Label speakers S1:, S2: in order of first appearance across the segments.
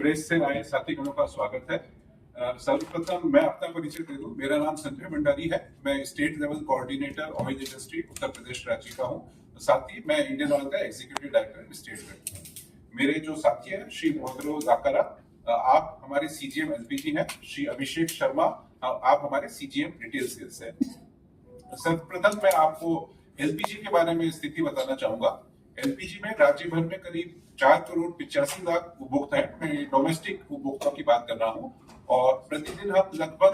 S1: Press से आए साथीगणों का स्वागत है। सर्वप्रथम मैं अपना परिचय दे दूं। मेरा नाम संजय भंडारी है। मैं state level coordinator oil industry Uttar Pradesh राज्य का हूं। साथ ही मैं इंडियन ऑयल का एग्जीक्यूटिव डायरेक्टर स्टेट में हूं। मेरे जो साथी हैं श्री मोहतरो जाकरा, आप हमारे सीजीएम एलपीजी हैं। श्री अभिषेक शर्मा, आप हमारे सीजीएम रिटेल सेल्स हैं। सर्वप्रथम मैं आपको एलपीजी के बारे में स्थिति बताना चाहूंगा। एलपीजी में राज्य भर में करीब 4,85,00,000 उपभोक्ता है। मैं डोमेस्टिक उपभोक्ताओं की बात कर रहा हूं और प्रतिदिन हम लगभग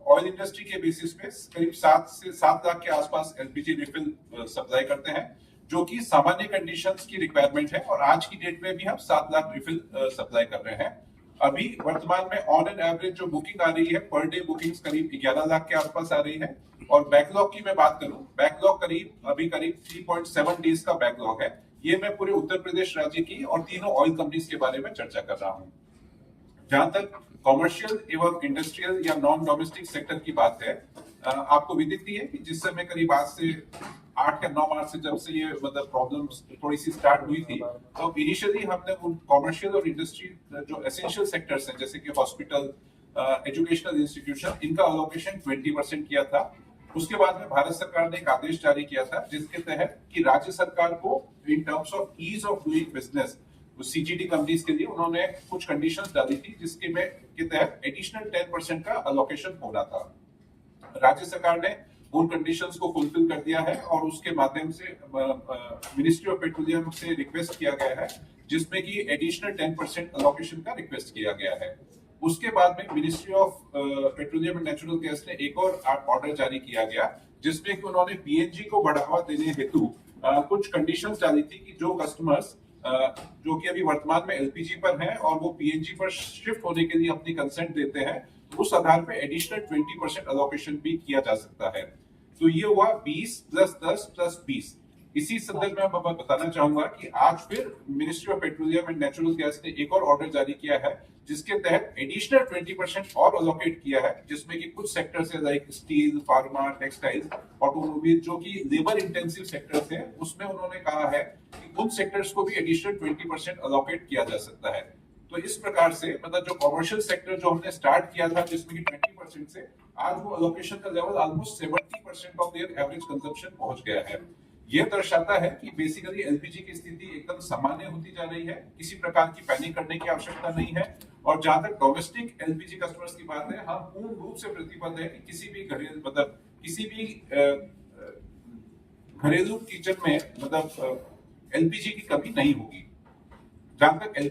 S1: ऑयल इंडस्ट्री के बेसिस पे करीब 7 से 7 लाख के आसपास एलपीजी रिफिल सप्लाई करते हैं, जो कि सामान्य कंडीशंस की रिक्वायरमेंट है और आज की डेट में भी हम 7 लाख रिफिल सप्लाई कर रहे हैं। अभी वर्तमान में ऑन एन एवरेज जो बुकिंग आ रही है, पर डे बुकिंग्स करीब 11 लाख के आसपास आ रही है। और बैकलॉग की मैं बात करूं, बैकलॉग करीब 3.7 डेज का बैकलॉग है। ये मैं पूरे उत्तर प्रदेश राज्य की और तीनों ऑयल कंपनीज के बारे में चर्चा कर रहा हूं। जहां तक कॉमर्शियल एवं इंडस्ट्रियल या नॉन डोमेस्टिक सेक्टर की बात है, आपको विदित ही है कि जिस समय करीब आज से 8 या 9 मार्च से जब से ये प्रॉब्लम थोड़ी सी स्टार्ट हुई थी, तो इनिशियली हमने उन कॉमर्शियल और इंडस्ट्री जो एसेंशियल सेक्टर्स हैं, जैसे कि हॉस्पिटल, एजुकेशनल इंस्टीट्यूशन, इनका अलोकेशन 20% किया था। उसके बाद में भारत सरकार ने एक आदेश जारी किया था, जिसके तहत कि राज्य सरकार को in terms of ease of doing business CGD companies के लिए उन्होंने कुछ कंडीशंस डाली थी, जिसके में के तहत एडिशनल 10% का अलोकेशन होना था। राज्य सरकार ने उन कंडीशंस को फुलफिल कर दिया है और उसके माध्यम से मिनिस्ट्री ऑफ पेट्रोलियम से रिक्वेस्ट किया गया है, जिसमें कि एडिशनल 10% अलोकेशन का रिक्वेस्ट किया गया है। उसके बाद में ministry of petroleum and natural gas ने एक और ऑर्डर जारी किया गया, जिसमें कि उन्होंने पीएनजी को बढ़ावा देने हेतु कुछ कंडीशंस डाली थी कि जो कस्टमर्स जो कि अभी वर्तमान में एलपीजी पर हैं और वो पीएनजी पर शिफ्ट होने के लिए अपनी कंसेंट देते हैं, तो उस आधार पे एडिशनल 20% अलोकेशन भी किया जा सकता है। तो ये हुआ 20 + 10 + 20। इसी संदर्भ में मैं बताना चाहूंगा कि आज फिर ministry of petroleum and natural gas ने एक और ऑर्डर जारी किया है, जिसके तहत एडिशनल 20% और अलोकेट किया है, जिसमें कि कुछ सेक्टर्स है like steel, pharma, textiles, automobile, जो कि लेबर इंटेंसिव सेक्टर्स है, उसमें उन्होंने कहा है कि उन सेक्टर्स को भी एडिशनल 20% अलोकेट किया जा सकता है। तो इस प्रकार से जो कॉमर्शियल सेक्टर जो हमने स्टार्ट किया था, जिसमें कि 20% से आज वो अलोकेशन का level almost 70% of their average consumption पहुंच गया है। यह दर्शाता है कि बेसिकली एलपीजी की स्थिति एकदम सामान्य होती जा रही है, किसी प्रकार की पैनिक करने की आवश्यकता नहीं है। और जहां तक डोमेस्टिक एलपीजी कस्टमर्स की बात है, हम पूर्ण रूप से प्रतिबद्ध है कि किसी भी घरेलू किचन में एलपीजी की कमी नहीं होगी। जहां तक एलपीजी